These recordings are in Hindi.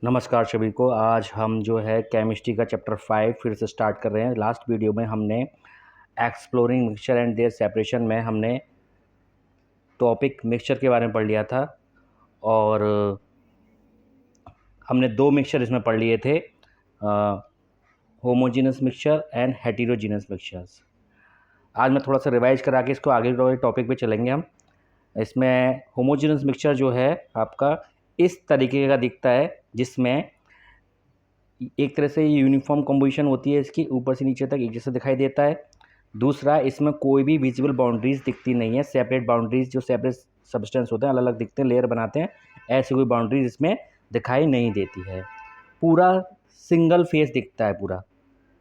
नमस्कार सभी को। आज हम जो है केमिस्ट्री का चैप्टर 5 फिर से स्टार्ट कर रहे हैं। लास्ट वीडियो में हमने exploring mixture and their separation में हमने टॉपिक मिक्सचर के बारे में पढ़ लिया था और हमने दो मिक्सचर इसमें पढ़ लिए थे, homogeneous mixture and heterogeneous mixtures. आज मैं थोड़ा सा रिवाइज करा के इसको आगे टॉपिक पे चलेंगे हम। इसमें होमोजीनस मिक्सचर जो है आपका इस तरीके का दिखता है, जिसमें एक तरह से यूनिफॉर्म कंपोजिशन होती है, इसकी ऊपर से नीचे तक एक जैसा दिखाई देता है। दूसरा, इसमें कोई भी विजिबल बाउंड्रीज दिखती नहीं है। सेपरेट बाउंड्रीज जो सेपरेट सब्सटेंस होते हैं अलग अलग दिखते हैं, लेयर बनाते हैं, ऐसी कोई बाउंड्रीज इसमें दिखाई नहीं देती है। पूरा सिंगल फेस दिखता है पूरा।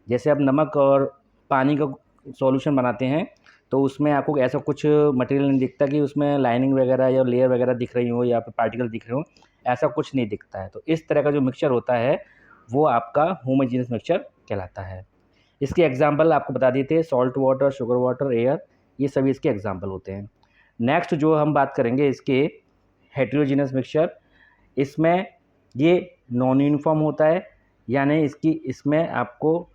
जैसे आप नमक और पानी का सॉल्यूशन बनाते हैं तो उसमें आपको ऐसा कुछ मटेरियल नहीं दिखता कि उसमें लाइनिंग वगैरह या लेयर वगैरह दिख रही हो या फिर पार्टिकल दिख रहे हो, ऐसा कुछ नहीं दिखता है। तो इस तरह का जो मिक्सचर होता है वो आपका होमोजीनियस मिक्सचर कहलाता है। इसके एग्जाम्पल आपको बता देते हैं, salt water, sugar water, air, ये सभी इसके एग्जाम्पल होते हैं। नेक्स्ट जो हम बात करेंगे इसके हेटेरोजीनियस मिक्सचर, इसमें ये नॉन यूनिफॉर्म होता है, यानी इसमें आपको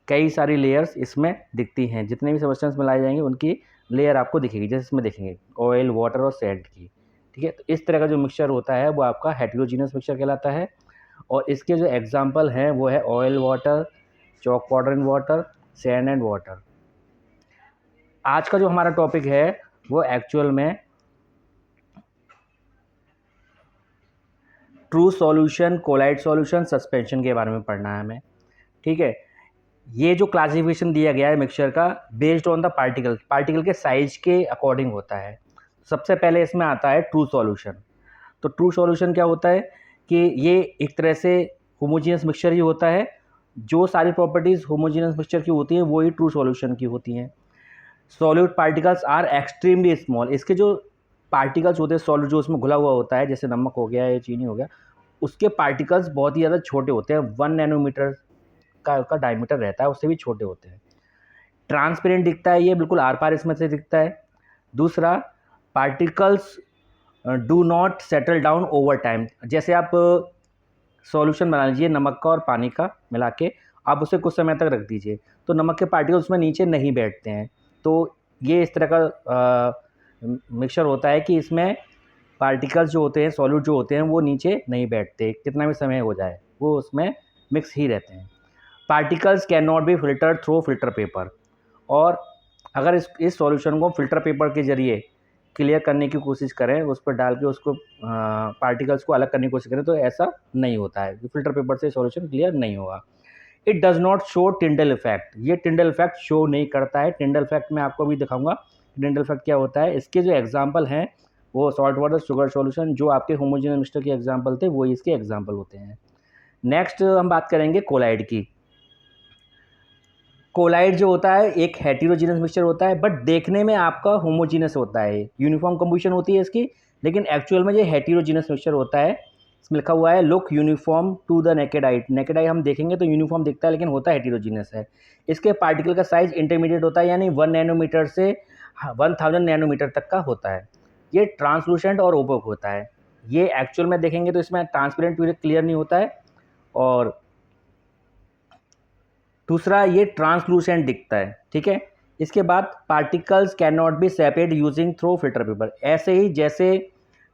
कई सारी लेयर्स इसमें दिखती हैं। जितने भी सब्सटेंस मिलाए जाएंगे उनकी लेयर आपको दिखेगी, जैसे इसमें देखेंगे ऑयल, वाटर और सैंड की। ठीक है, तो इस तरह का जो मिक्सचर होता है वो आपका हेटेरोजीनियस मिक्सचर कहलाता है। और इसके जो एग्जाम्पल हैं वो है oil water, chalk powder and water, sand and water. आज का जो हमारा टॉपिक है वो एक्चुअल में true solution, colloid solution, suspension के बारे में पढ़ना है हमें। ठीक है, ये जो क्लासिफिकेशन दिया गया है मिक्सचर का बेस्ड ऑन द पार्टिकल के साइज के अकॉर्डिंग होता है। सबसे पहले इसमें आता है ट्रू सॉल्यूशन। तो ट्रू सॉल्यूशन क्या होता है कि ये एक तरह से होमोजीनियस मिक्सचर ही होता है। जो सारी प्रॉपर्टीज़ होमोजीनियस मिक्सचर की होती हैं वो ही ट्रू सॉल्यूशन की होती हैं। Solute particles are extremely small. इसके जो पार्टिकल्स होते हैं सॉल्यूट जो उसमें घुला हुआ होता है, जैसे नमक हो गया या चीनी हो गया, उसके पार्टिकल्स बहुत ही ज़्यादा छोटे होते हैं। 1 नैनोमीटर का डायमीटर रहता है, उससे भी छोटे होते हैं। ट्रांसपेरेंट दिखता है, ये बिल्कुल आर पार इसमें से दिखता है। दूसरा, particles do not settle down over time. जैसे आप सॉल्यूशन बना लीजिए नमक का और पानी का मिला के, आप उसे कुछ समय तक रख दीजिए तो नमक के पार्टिकल्स उसमें नीचे नहीं बैठते हैं। तो ये इस तरह का मिक्सचर होता है कि इसमें पार्टिकल्स जो होते हैं, सॉल्यूट जो होते हैं, वो नीचे नहीं बैठते, कितना भी समय हो जाए वो उसमें मिक्स ही रहते हैं। Particles can not be filtered through filter paper. और अगर इस सॉल्यूशन को फिल्टर पेपर के ज़रिए क्लियर करने की कोशिश करें, उस पर डाल के उसको पार्टिकल्स को अलग करने की कोशिश करें तो ऐसा नहीं होता है, फिल्टर पेपर से सॉल्यूशन क्लियर नहीं होगा। It does not show Tyndall effect. ये टिंडल इफेक्ट शो नहीं करता है। टिंडल इफेक्ट मैं आपको भी दिखाऊंगा टिंडल इफेक्ट क्या होता है। इसके जो एग्जाम्पल हैं वो सॉल्ट वाटर, शुगर सॉल्यूशन, जो आपके होमोजेनियस मिक्सचर के एग्जाम्पल थे वो इसके एग्जाम्पल होते हैं। नेक्स्ट हम बात करेंगे कोलाइड की। कोलाइड जो होता है एक हेटेरोजीनस मिक्सचर होता है, बट देखने में आपका होमोजीनस होता है, यूनिफॉर्म कंपोजिशन होती है इसकी, लेकिन एक्चुअल में ये हेटेरोजीनस मिक्सचर होता है। इसमें लिखा हुआ है look uniform to the naked eye. Naked eye हम देखेंगे तो यूनिफॉर्म दिखता है, लेकिन होता हेटेरोजीनस है। इसके पार्टिकल का साइज इंटरमीडिएट होता है, यानी 1 नैनोमीटर से 1000 नैनोमीटर तक का होता है। ये ट्रांसलूसेंट और ओपेक होता है। ये एक्चुअल में देखेंगे तो इसमें ट्रांसपेरेंट क्लियर नहीं होता है। और दूसरा, ये ट्रांसलूसेंट दिखता है। ठीक है, इसके बाद particles can not be separate using through filter paper. ऐसे ही जैसे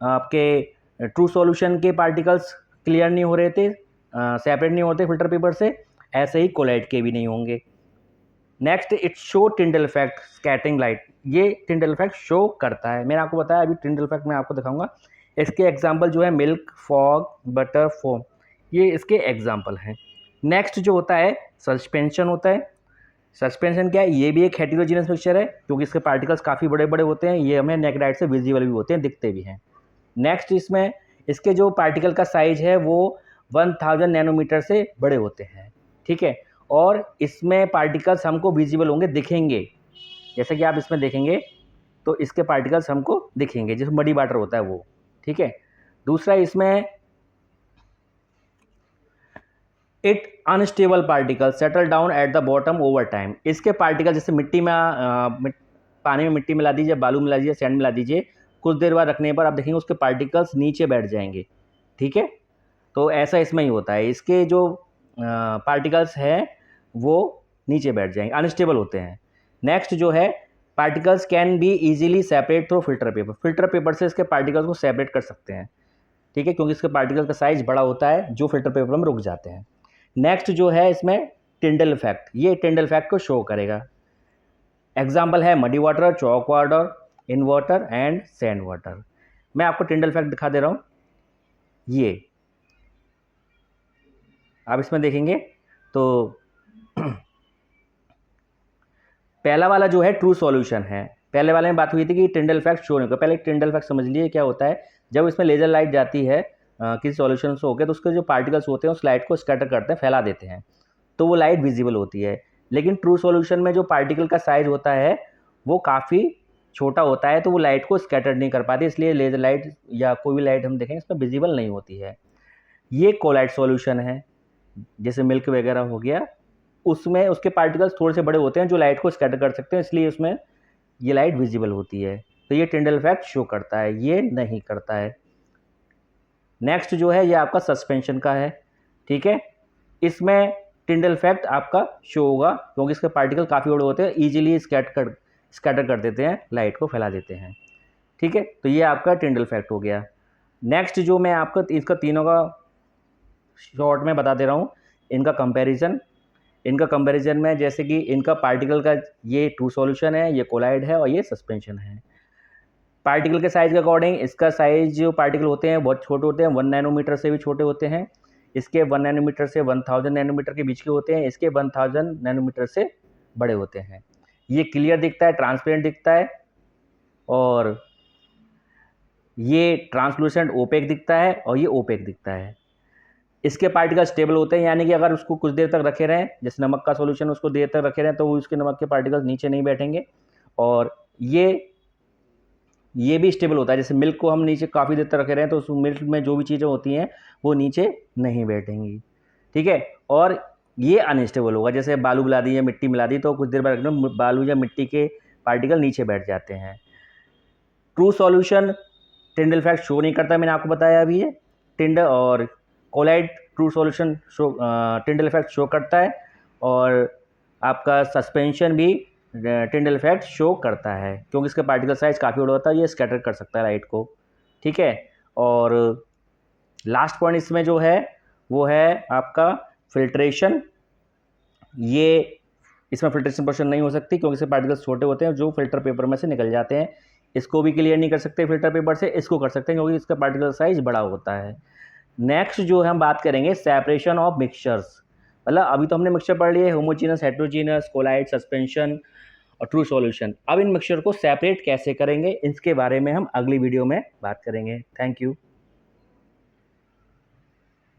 आपके ट्रू सॉल्यूशन के पार्टिकल्स क्लियर नहीं हो रहे थे, सेपरेट नहीं होते फिल्टर पेपर से, ऐसे ही कोलाइड के भी नहीं होंगे। Next, it show Tyndall effect, scattering light. ये टिंडल इफेक्ट शो करता है। मैंने आपको बताया, अभी टिंडल इफेक्ट मैं आपको दिखाऊंगा। इसके एग्जाम्पल जो है मिल्क, फॉग, बटर, फोम, ये इसके एग्जाम्पल हैं। नेक्स्ट जो होता है सस्पेंशन होता है। सस्पेंशन क्या है? ये भी एक हेटेरोजीनस मिक्सचर है, क्योंकि इसके पार्टिकल्स काफ़ी बड़े बड़े होते हैं। ये हमें नेकेड आई से विजिबल भी होते हैं, दिखते भी हैं। नेक्स्ट, इसमें इसके जो पार्टिकल का साइज है वो 1000 नैनोमीटर से बड़े होते हैं। ठीक है, और इसमें पार्टिकल्स हमको विजिबल होंगे, दिखेंगे। जैसे कि आप इसमें देखेंगे तो इसके पार्टिकल्स हमको दिखेंगे, जिसमें मडी वाटर होता है वो। ठीक है, दूसरा, इसमें it unstable particle settle down at the bottom over time. इसके पार्टिकल जैसे मिट्टी में पानी में मिट्टी मिला दीजिए, बालू मिला दीजिए, सैंड मिला दीजिए, कुछ देर बाद रखने पर आप देखेंगे उसके पार्टिकल्स नीचे बैठ जाएंगे। ठीक है, तो ऐसा इसमें ही होता है, इसके जो पार्टिकल्स हैं वो नीचे बैठ जाएंगे, अनस्टेबल होते हैं। नेक्स्ट जो है, particles can be easily separate through filter paper. Filter paper से इसके पार्टिकल्स को सेपरेट कर सकते हैं, ठीक है, क्योंकि इसके पार्टिकल का साइज बड़ा होता है जो फिल्टर पेपर में रुक जाते हैं। नेक्स्ट जो है इसमें टिंडल इफेक्ट, ये टिंडल इफेक्ट को शो करेगा। एग्जाम्पल है muddy water, Chowk water, in water and sand water. मैं आपको टिंडल इफेक्ट दिखा दे रहा हूँ। ये आप इसमें देखेंगे तो पहला वाला जो है ट्रू सॉल्यूशन है। पहले वाले में बात हुई थी कि टिंडल इफेक्ट शो नहीं होगा। पहले टिंडल इफेक्ट समझ लिए क्या होता है। जब इसमें लेजर लाइट जाती है किसी सॉल्यूशन से होकर, तो उसके जो पार्टिकल्स होते हैं उस लाइट को स्कैटर करते हैं, फैला देते हैं, तो वो लाइट विजिबल होती है। लेकिन ट्रू सॉल्यूशन में जो पार्टिकल का साइज होता है वो काफ़ी छोटा होता है, तो वो लाइट को स्कैटर नहीं कर पाती, इसलिए लेजर लाइट या कोई भी लाइट हम देखें इसमें विजिबल नहीं होती है। ये कोलाइट सॉल्यूशन है, जैसे मिल्क वगैरह हो गया, उसमें उसके पार्टिकल्स थोड़े से बड़े होते हैं जो लाइट को स्कैटर कर सकते हैं, इसलिए उसमें ये लाइट विजिबल होती है। तो ये टिंडल इफेक्ट शो करता है, ये नहीं करता है। नेक्स्ट जो है ये आपका सस्पेंशन का है, ठीक है। इसमें टिंडल इफेक्ट आपका शो होगा क्योंकि इसके पार्टिकल काफ़ी बड़े होते हैं, ईजिली स्कैटर कर देते हैं, लाइट को फैला देते हैं, ठीक है। तो ये आपका टिंडल इफेक्ट हो गया। नेक्स्ट जो मैं आपको इसका तीनों का शॉर्ट में बता दे रहा हूँ, इनका कंपैरिजन में, जैसे कि इनका पार्टिकल का ये ट्रू सॉल्यूशन है, ये कोलाइड है और ये सस्पेंशन है। पार्टिकल के साइज के अकॉर्डिंग इसका साइज जो पार्टिकल होते हैं बहुत छोटे होते हैं, 1 नैनोमीटर से भी छोटे होते हैं। इसके 1 नैनोमीटर से 1000 नैनोमीटर के बीच के होते हैं, इसके 1000 नैनोमीटर से बड़े होते हैं। ये क्लियर दिखता है, ट्रांसपेरेंट दिखता है, और ये ट्रांसलूसेंट ओपेक दिखता है, और ये ओपेक दिखता है। इसके पार्टिकल स्टेबल होते हैं, यानी कि अगर उसको कुछ देर तक रखे रहें, जैसे नमक का सॉल्यूशन उसको देर तक रखे रहें, तो उसके नमक के पार्टिकल्स नीचे नहीं बैठेंगे। और ये भी स्टेबल होता है, जैसे मिल्क को हम नीचे काफ़ी देर तक रखे रहें तो उस मिल्क में जो भी चीज़ें होती हैं वो नीचे नहीं बैठेंगी, ठीक है। और ये अनस्टेबल होगा, जैसे बालू मिला दी या मिट्टी मिला दी, तो कुछ देर बाद रखने बालू या मिट्टी के पार्टिकल नीचे बैठ जाते हैं। True solution Tyndall effect show नहीं करता, मैंने आपको बताया अभी ये। टिंडल और colloid true solution Tyndall effect show करता है, और आपका सस्पेंशन भी टिंडल इफेक्ट शो करता है क्योंकि इसका पार्टिकल साइज काफ़ी बड़ा होता है, ये स्कैटर कर सकता है लाइट को, ठीक है। और लास्ट पॉइंट इसमें जो है वो है आपका फिल्ट्रेशन। ये इसमें फिल्ट्रेशन प्रोसेस नहीं हो सकती क्योंकि इसके पार्टिकल्स छोटे होते हैं जो फिल्टर पेपर में से निकल जाते हैं। इसको भी क्लियर नहीं कर सकते फिल्टर पेपर से, इसको कर सकते हैं क्योंकि इसका पार्टिकल साइज बड़ा होता है। नेक्स्ट जो हम बात करेंगे सेपरेशन ऑफ मिक्सचर्स, मतलब अभी तो हमने मिक्सचर पढ़ लिए, होमोजीनस, हेट्रोजीनस, कोलाइड, सस्पेंशन और ट्रू सॉल्यूशन। अब इन मिक्सचर को सेपरेट कैसे करेंगे इसके बारे में हम अगली वीडियो में बात करेंगे। Thank you.